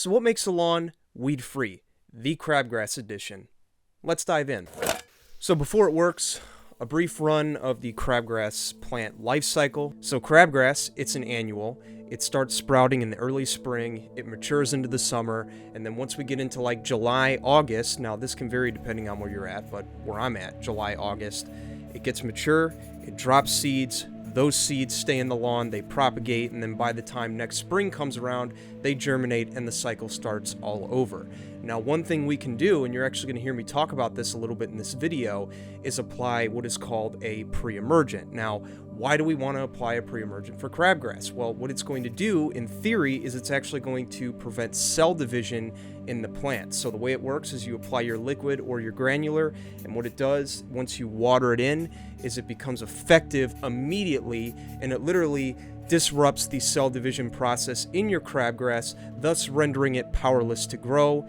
So what makes a lawn weed-free? The Crabgrass edition. Let's dive in. So before it works, a brief run of the crabgrass plant life cycle. So crabgrass, it's an annual. It starts sprouting in the early spring, it matures into the summer, and then once we get into like July, August, now this can vary depending on where you're at, but where I'm at, July, August, it gets mature, it drops seeds. Those seeds stay in the lawn, they propagate, and then by the time next spring comes around, they germinate and the cycle starts all over. Now, one thing we can do, and you're actually going to hear me talk about this a little bit in this video, is apply what is called a pre-emergent. Now, why do we want to apply a pre-emergent for crabgrass? Well, what it's going to do, in theory, is it's actually going to prevent cell division in the plant. So the way it works is you apply your liquid or your granular, and what it does, once you water it in, is it becomes effective immediately, and it literally disrupts the cell division process in your crabgrass, thus rendering it powerless to grow,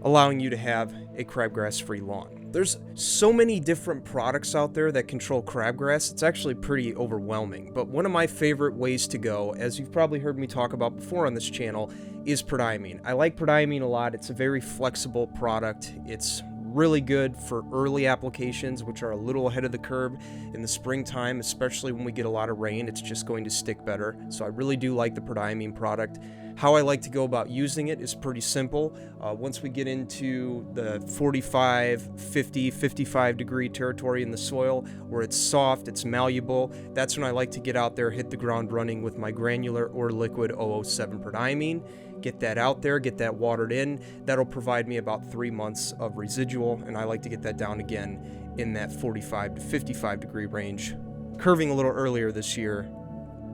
allowing you to have a crabgrass-free lawn. There's so many different products out there that control crabgrass, it's actually pretty overwhelming. But one of my favorite ways to go, as you've probably heard me talk about before on this channel, is prodiamine. I like prodiamine a lot. It's a very flexible product. It's really good for early applications, which are a little ahead of the curve in the springtime, especially when we get a lot of rain. It's just going to stick better. So I really do like the prodiamine product. How I like to go about using it is pretty simple. Once we get into the 45, 50, 55 degree territory in the soil where it's soft, it's malleable, that's when I like to get out there, hit the ground running with my granular or liquid 007 prodiamine. Get that out there, get that watered in. That'll provide me about 3 months of residual, and I like to get that down again in that 45 to 55 degree range, curving a little earlier this year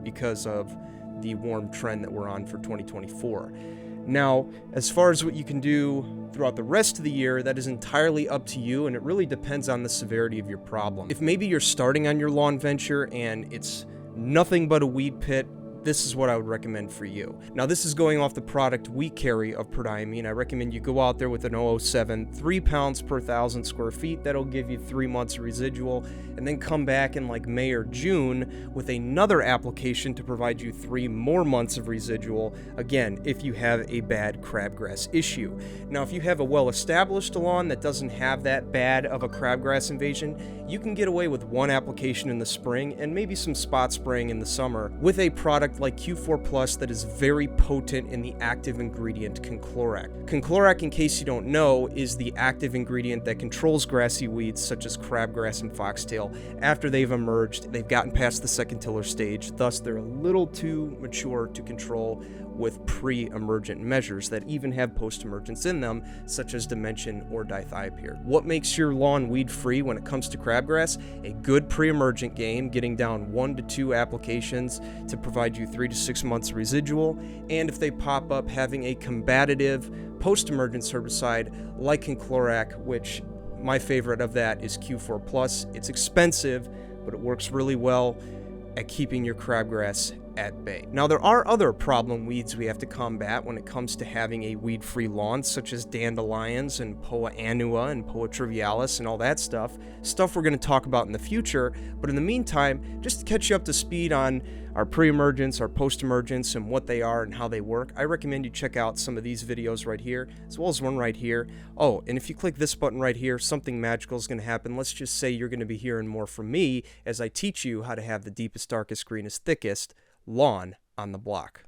because of the warm trend that we're on for 2024. Now, as far as what you can do throughout the rest of the year, that is entirely up to you, and it really depends on the severity of your problem. If maybe you're starting on your lawn venture and it's nothing but a weed pit, this is what I would recommend for you. Now, this is going off the product we carry of prodiamine. I recommend you go out there with an 007, 3 pounds per 1,000 square feet. That'll give you 3 months of residual, and then come back in like May or June with another application to provide you 3 more months of residual, again, if you have a bad crabgrass issue. Now, if you have a well-established lawn that doesn't have that bad of a crabgrass invasion, you can get away with 1 application in the spring and maybe some spot spraying in the summer with a product like Q4 Plus that is very potent in the active ingredient conclorac. Conclorac, in case you don't know, is the active ingredient that controls grassy weeds such as crabgrass and foxtail after they've emerged. They've gotten past the second tiller stage, thus they're a little too mature to control with pre-emergent measures that even have post-emergence in them, such as dimension or dithiopyr. What makes your lawn weed-free when it comes to crabgrass? A good pre-emergent game, getting down 1 to 2 applications to provide you 3 to 6 months residual, and if they pop up, having a combative post-emergence herbicide like conclorac, which my favorite of that is Q4 Plus. It's expensive, but it works really well at keeping your crabgrass at bay. Now, there are other problem weeds we have to combat when it comes to having a weed-free lawn, such as dandelions and Poa annua and Poa trivialis and all that stuff we're going to talk about in the future. But in the meantime, just to catch you up to speed on our pre-emergence, our post-emergence, and what they are and how they work, I recommend you check out some of these videos right here, as well as one right here. Oh, and if you click this button right here, something magical is going to happen. Let's just say you're going to be hearing more from me as I teach you how to have the deepest, darkest, greenest, thickest lawn on the block.